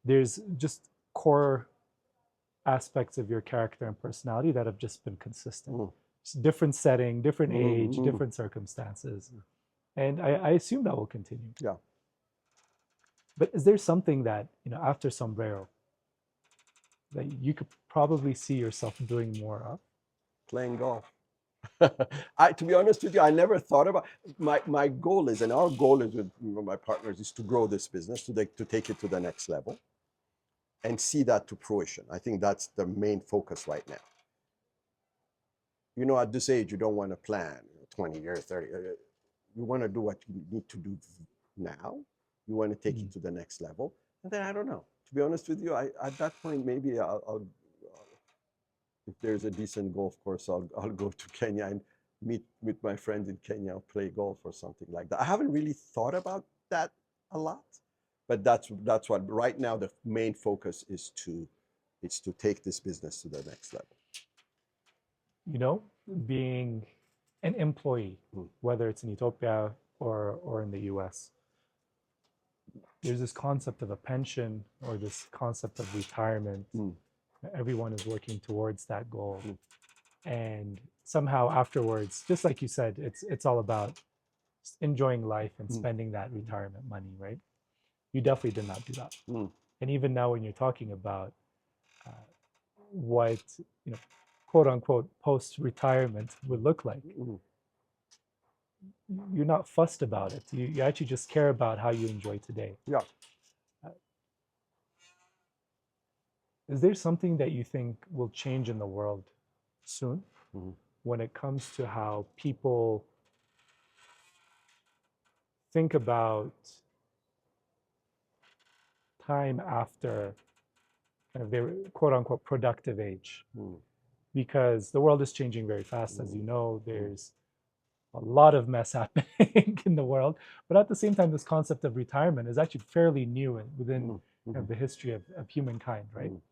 there's just core aspects of your character and personality that have just been consistent. Mm. Just different setting, different age, Mm-hmm. different circumstances. And I assume that will continue. Yeah. But is there something that, after Sombrero, that you could probably see yourself doing more of? Playing golf. To be honest with you, I never thought about my goal is, and our goal is with my partners, is to grow this business, to take it to the next level and see that to fruition. I think that's the main focus right now. At this age, you don't want to plan 20 years, 30 years. You want to do what you need to do now. You want to take it to the next level. And then I don't know. To be honest with you, at that point, maybe I'll if there's a decent golf course, I'll go to Kenya and meet with my friends in Kenya, play golf or something like that. I haven't really thought about that a lot, but that's what right now the main focus is to take this business to the next level. Being an employee, whether it's in Ethiopia or in the US, there's this concept of a pension or this concept of retirement. Everyone is working towards that goal. And somehow afterwards, just like you said, it's all about enjoying life and spending that retirement money, right? You definitely did not do that. And even now when you're talking about what, you know, quote unquote post retirement would look like. Mhm. You're not fussed about it. You actually just care about how you enjoy today. Yeah. Uh, Is there something that you think will change in the world soon Mhm. when it comes to how people think about time after kind of their quote unquote productive age? Mhm. Because the world is changing very fast, as you Mhm. know. Mhm. There's a lot of mess happening in the world, but at the same time, this concept of retirement is actually fairly new within Mhm. kind of Mhm. the history of humankind, right? Mhm.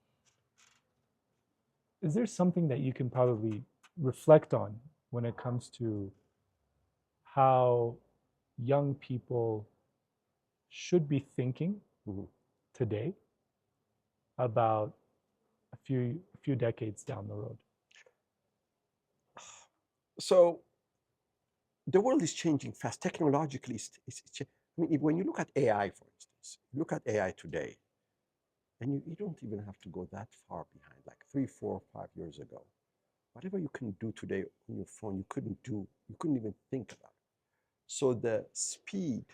Is there something that you can probably reflect on when it comes to how young people should be thinking Mhm. today about a few decades down the road? So the world is changing fast. Technologically, I mean, when you look at AI, for instance, look at AI today, and you don't even have to go that far behind, like 3, 4, 5 years ago. Whatever you can do today on your phone, you couldn't even think about it. So the speed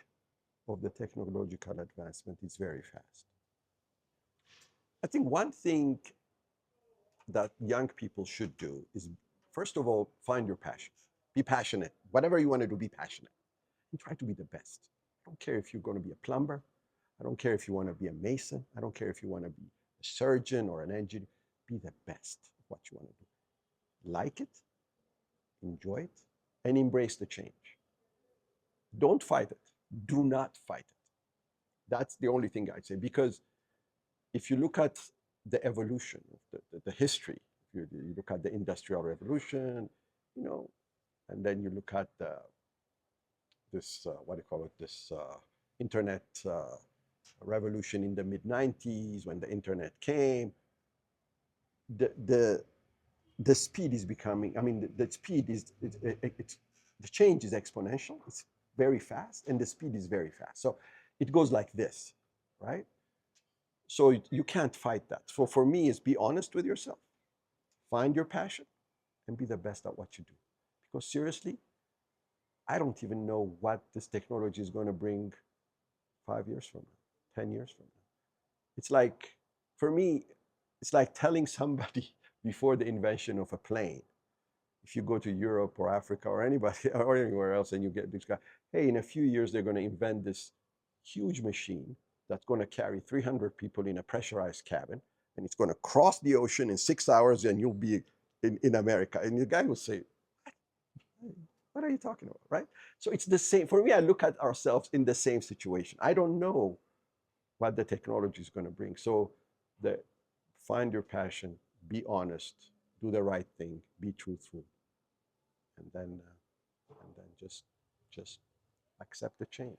of the technological advancement is very fast. I think one thing that young people should do is, first of all, find your passion. Be passionate. Whatever you want to do, be passionate. And try to be the best. I don't care if you're going to be a plumber. I don't care if you want to be a mason. I don't care if you want to be a surgeon or an engineer. Be the best of what you want to do. Like it, enjoy it, and embrace the change. Don't fight it. Do not fight it. That's the only thing I'd say. Because if you look at the evolution of the history, you look at the Industrial Revolution, you know, and then you look at this, what do you call it, this internet revolution in the mid 90s when the internet came, the, the, the speed is becoming, I mean, the speed is, it's, the change is exponential. It's very fast, and the speed is very fast. So it goes like this, right? So you can't fight that. So for me, is be honest with yourself, find your passion, and be the best at what you do. Because seriously, I don't even know what this technology is going to bring 5 years from now, 10 years from now. It's like, for me, it's like telling somebody before the invention of a plane, if you go to Europe or Africa or anybody or anywhere else and you get this guy, hey, in a few years, they're going to invent this huge machine that's going to carry 300 people in a pressurized cabin, and it's going to cross the ocean in 6 hours, and you'll be in America. And the guy will say, what are you talking about, right? So it's the same. For me, I look at ourselves in the same situation. I don't know what the technology is going to bring. So the find your passion, be honest, do the right thing, be truthful, and then just accept the change.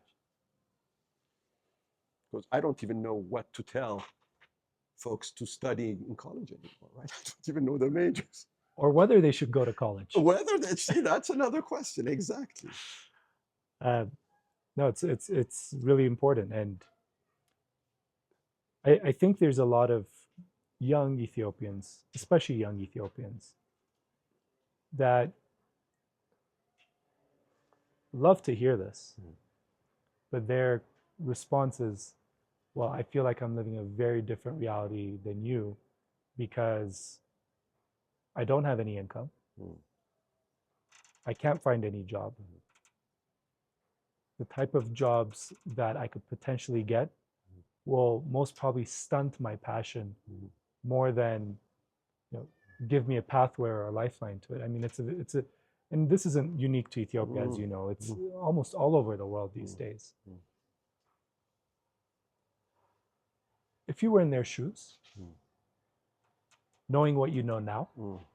Because I don't even know what to tell folks to study in college anymore, right? I don't even know the majors. Or whether they should go to college? Whether that's another question. Exactly. Uh, no, it's really important, and I think there's a lot of young Ethiopians, especially young Ethiopians, that love to hear this, Mm. but their response is, well, I feel like I'm living a very different reality than you because I don't have any income. Mm. I can't find any job. Mm. The type of jobs that I could potentially get will most probably stunt my passion Mm. more than, you know, give me a pathway or a lifeline to it. I mean, it's a, and this isn't unique to Ethiopia, as Mm. you know. It's Mm. almost all over the world these Mm. days. Mm. If you were in their shoes, Mm. knowing what you know now, Mm.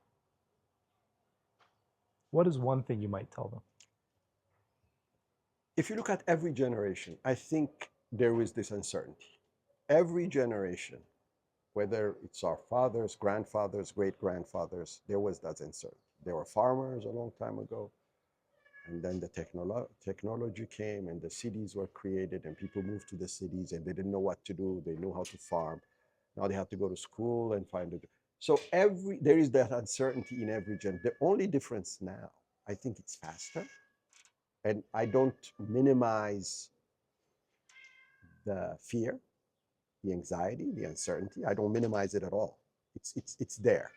what is one thing you might tell them? If you look at every generation, I think there is this uncertainty. Every generation, whether it's our fathers, grandfathers, great grandfathers, there was that uncertainty. There were farmers a long time ago, and then the technology came, and the cities were created, and people moved to the cities, and they didn't know what to do. They knew how to farm. Now they have to go to school and find it. So there is that uncertainty in every gen. The only difference now, I think it's faster, and I don't minimize the fear, the anxiety, the uncertainty. I don't minimize it at all. It's there.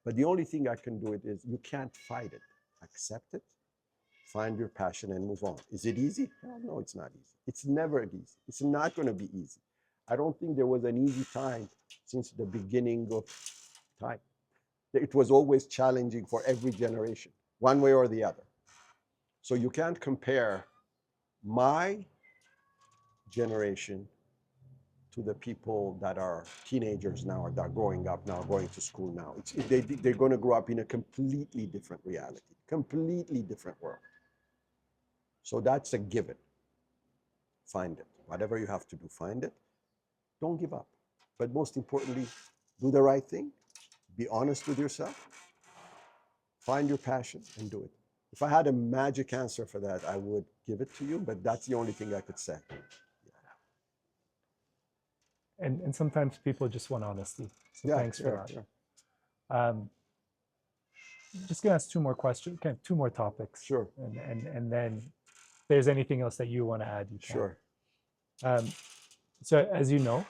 But the only thing I can do it is you can't fight it. Accept it, find your passion, and move on. Is it easy? Hell no, it's not easy. It's never easy. It's not going to be easy. I don't think there was an easy time since the beginning of time. It was always challenging for every generation, one way or the other. So you can't compare my generation to the people that are teenagers now, or that are growing up now, going to school now. They're going to grow up in a completely different reality, completely different world. So that's a given. Find it. Whatever you have to do, find it. Don't give up. But most importantly, do the right thing. Be honest with yourself. Find your passion and do it. If I had a magic answer for that, I would give it to you, but that's the only thing I could say. And sometimes people just want honesty. So Yeah, thanks for yeah, that. yeah. Just gonna ask two more questions, okay, two more topics. Sure. And then if there's anything else that you want to add, you can. Sure. So as you know,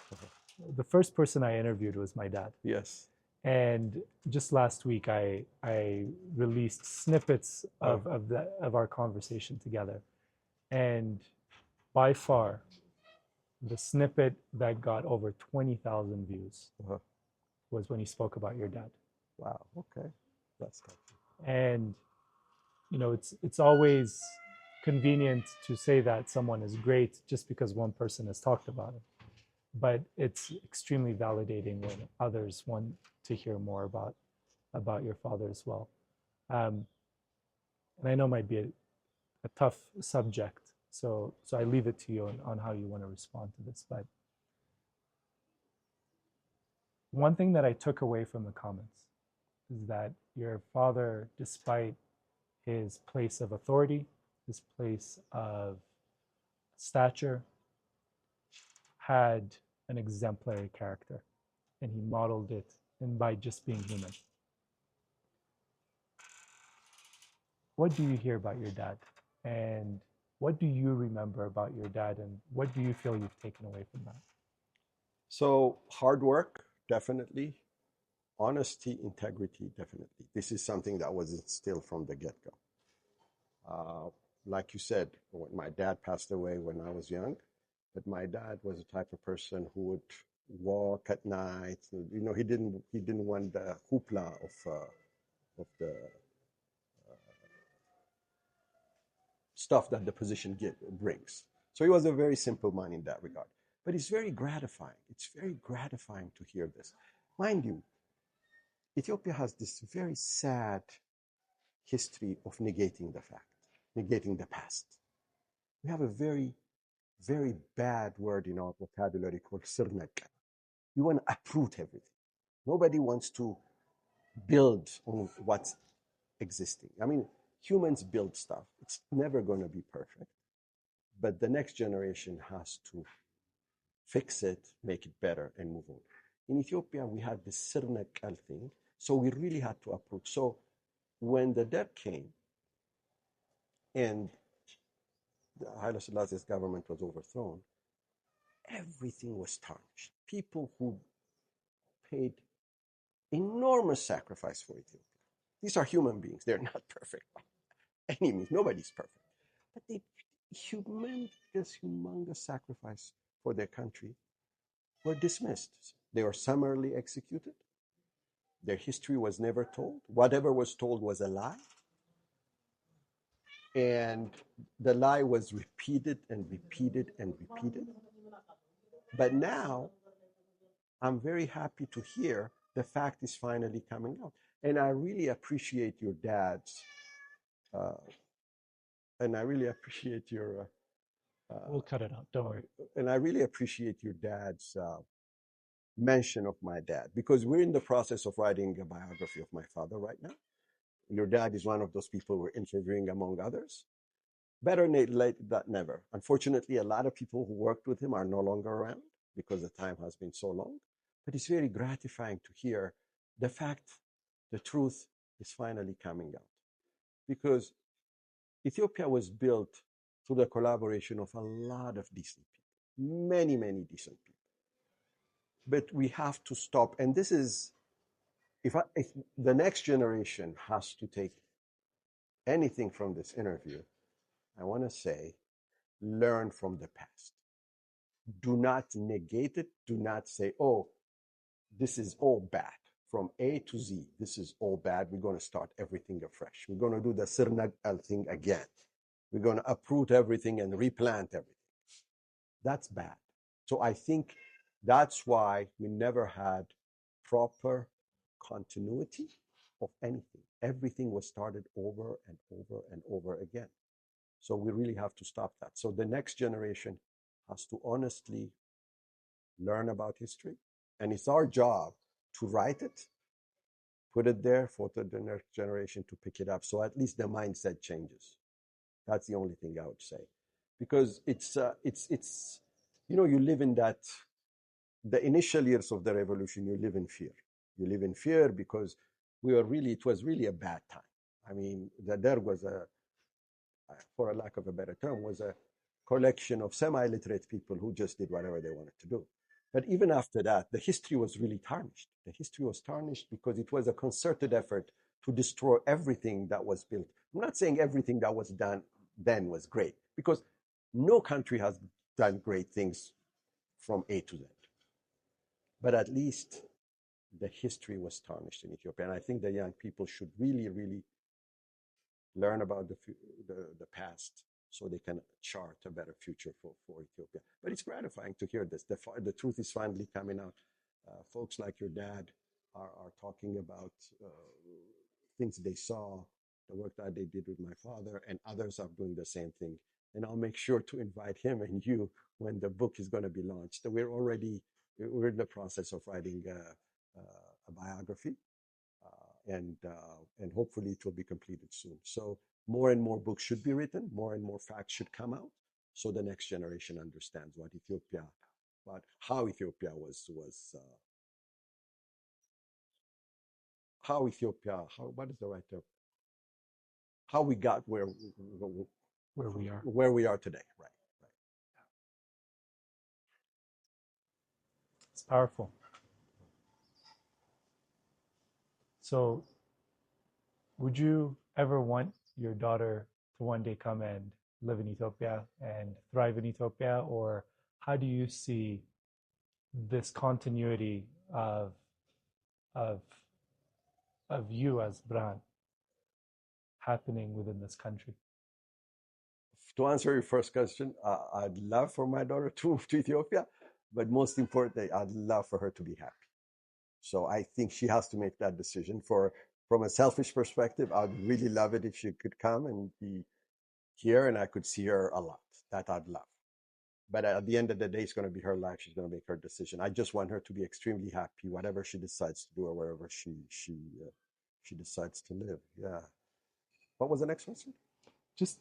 the first person I interviewed was my dad. Yes. And just last week, I released snippets of our conversation together, and by far, the snippet that got over 20,000 views was when you spoke about your dad. Wow. Okay. That's tough. And you know, it's always convenient to say that someone is great just because one person has talked about it, but it's extremely validating when others want to hear more about your father as well. And I know it might be a tough subject, so I leave it to you on how you want to respond to this. But one thing that I took away from the comments is that your father, despite his place of authority, his place of stature, had an exemplary character, and he modeled it, and by just being human. What do you hear about your dad, and what do you remember about your dad, and what do you feel you've taken away from that? So hard work, definitely. Honesty, integrity, definitely. This is something that was instilled from the get-go. Like you said, my dad passed away when I was young, but my dad was the type of person who would walk at night. You know, he didn't want the hoopla of the stuff that the position brings. So he was a very simple man in that regard. But it's very gratifying. It's very gratifying to hear this. Mind you, Ethiopia has this very sad history of negating the fact, negating the past. We have a very, very bad word in our vocabulary called sirnak. We want to uproot everything. Nobody wants to build on what's existing. I mean, humans build stuff. It's never going to be perfect. But the next generation has to fix it, make it better, and move on. In Ethiopia, we had this sirnakal thing, so we really had to uproot. So when the Derg came and Haile Selassie's government was overthrown, everything was tarnished. People who paid enormous sacrifice for Ethiopia. These are human beings. They're not perfect by any means. Nobody's perfect. But they humongous sacrifice for their country were dismissed. They were summarily executed. Their history was never told. Whatever was told was a lie. And the lie was repeated and repeated and repeated. But now, I'm very happy to hear the fact is finally coming out. And I really appreciate your dad's, and I really appreciate your... we'll cut it out, don't worry. And I really appreciate your dad's mention of my dad, because we're in the process of writing a biography of my father right now. Your dad is one of those people we're interviewing, among others. Better late than never. Unfortunately, a lot of people who worked with him are no longer around because the time has been so long. But it's very gratifying to hear the fact, the truth is finally coming out. Because Ethiopia was built through the collaboration of a lot of decent people, many, many decent people. But we have to stop. And this is, if the next generation has to take anything from this interview, I want to say, learn from the past. Do not negate it. Do not say, oh, this is all bad. From A to Z, this is all bad. We're going to start everything afresh. We're going to do the Sirnag thing again. We're going to uproot everything and replant everything. That's bad. So I think that's why we never had proper continuity of anything. Everything was started over and over and over again. So we really have to stop that. So the next generation has to honestly learn about history. And it's our job to write it, put it there for the next generation to pick it up. So at least the mindset changes. That's the only thing I would say. Because it's you live in that, the initial years of the revolution, you live in fear. You live in fear because it was really a bad time. I mean, the Derg was for a lack of a better term, was a collection of semi-literate people who just did whatever they wanted to do. But even after that, the history was really tarnished. The history was tarnished because it was a concerted effort to destroy everything that was built. I'm not saying everything that was done then was great, because no country has done great things from A to Z. But at least the history was tarnished in Ethiopia. And I think the young people should really, really learn about the past so they can chart a better future for Ethiopia. But it's gratifying to hear this. The truth is finally coming out. Folks like your dad are talking about things they saw, the work that they did with my father, and others are doing the same thing. And I'll make sure to invite him and you when the book is going to be launched. We're in the process of writing a biography, and hopefully it will be completed soon. So more and more books should be written, more and more facts should come out, so the next generation understands what Ethiopia, how Ethiopia was how Ethiopia, what is the right term? How we got where we are today, right? It's powerful. So, would you ever want your daughter to one day come and live in Ethiopia and thrive in Ethiopia, or how do you see this continuity of of you as Berhane happening within this country? To answer your first question, I'd love for my daughter to move to Ethiopia, but most importantly, I'd love for her to be happy. So I think she has to make that decision. From a selfish perspective, I'd really love it if she could come and be here and I could see her a lot. That I'd love. But at the end of the day, it's going to be her life. She's going to make her decision. I just want her to be extremely happy, whatever she decides to do or wherever she decides to live. Yeah. What was the next question? Just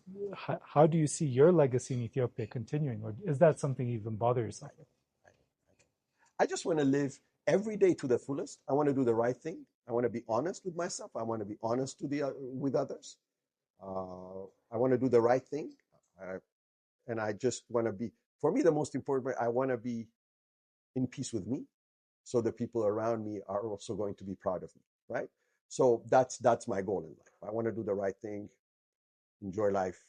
how do you see your legacy in Ethiopia continuing, or is that something you even bother yourself with? I just want to live every day to the fullest. I want to do the right thing. I want to be honest with myself. I want to be honest with others. I want to do the right thing. And I just want to be, for me, the most important, I want to be in peace with me. So the people around me are also going to be proud of me, right? So that's my goal in life. I want to do the right thing, enjoy life,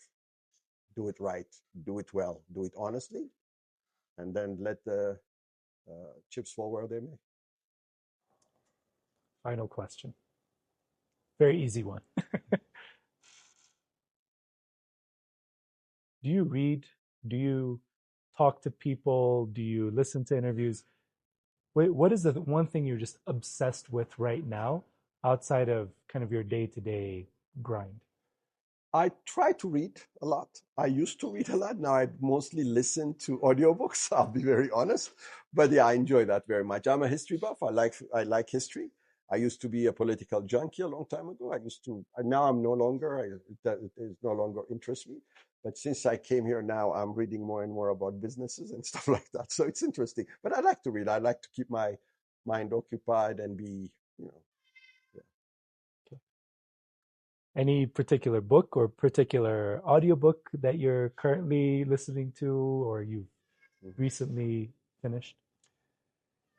do it right, do it well, do it honestly, and then let the chips fall where they may. Final question. Very easy one. Do you read? Do you talk to people? Do you listen to interviews? What is the one thing you're just obsessed with right now outside of kind of your day-to-day grind? I try to read a lot. I used to read a lot. Now I mostly listen to audiobooks, I'll be very honest. But yeah, I enjoy that very much. I'm a history buff. I like history. I used to be a political junkie a long time ago. Now I'm no longer, it no longer interests me. But since I came here now, I'm reading more and more about businesses and stuff like that. So it's interesting. But I like to read. I like to keep my mind occupied and be, Any particular book or particular audiobook that you're currently listening to or you've recently finished?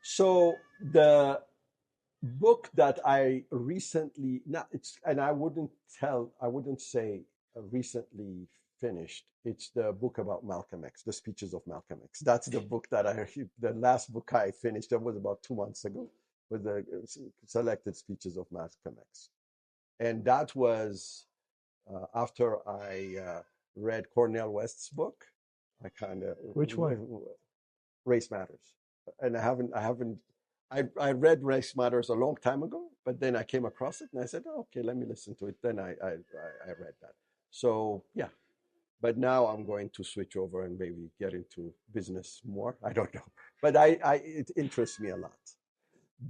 So the book that I recently, not it's, and I wouldn't say recently finished. It's the book about Malcolm X, the speeches of Malcolm X. That's the book that the last book I finished. That was about 2 months ago. Was the selected speeches of Malcolm X, and that was after I read Cornel West's book. I kind of Which one? Race Matters, and I read Race Matters a long time ago, but then I came across it and I said, oh, okay, let me listen to it. Then I read that. So yeah, but now I'm going to switch over and maybe get into business more. I don't know, but it interests me a lot.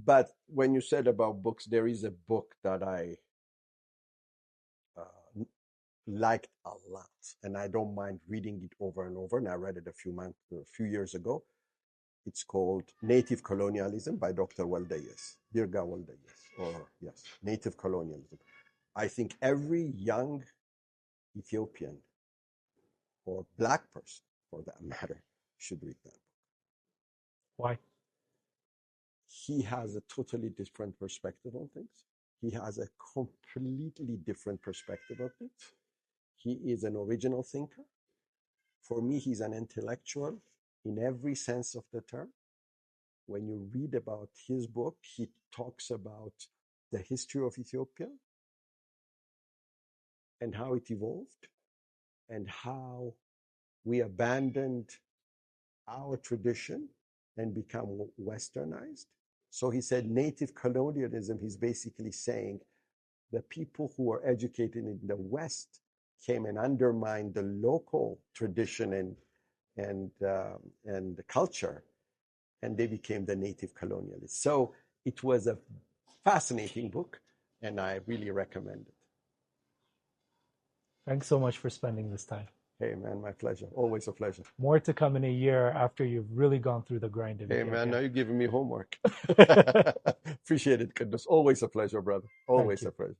But when you said about books, there is a book that I uh, liked a lot, and I don't mind reading it over and over. And I read it a few years ago. It's called Native Colonialism by Dr. Waldayes, Dirga Waldayes, or yes, Native Colonialism. I think every young Ethiopian or Black person, for that matter, should read that. Why? He has a totally different perspective on things. He has a completely different perspective of things. He is an original thinker. For me, he's an intellectual in every sense of the term. When you read about his book, he talks about the history of Ethiopia and how it evolved and how we abandoned our tradition and become westernized. So he said native colonialism, he's basically saying the people who were educated in the West came and undermined the local tradition and the culture, and they became the native colonialists. So it was a fascinating book, and I really recommend it. Thanks so much for spending this time. Hey, man, my pleasure. Always a pleasure. More to come in a year after you've really gone through the grind of Hey, man, now Ethiopia. you're giving me homework. Appreciate it, goodness. Always a pleasure, brother. Thank Always you. a pleasure.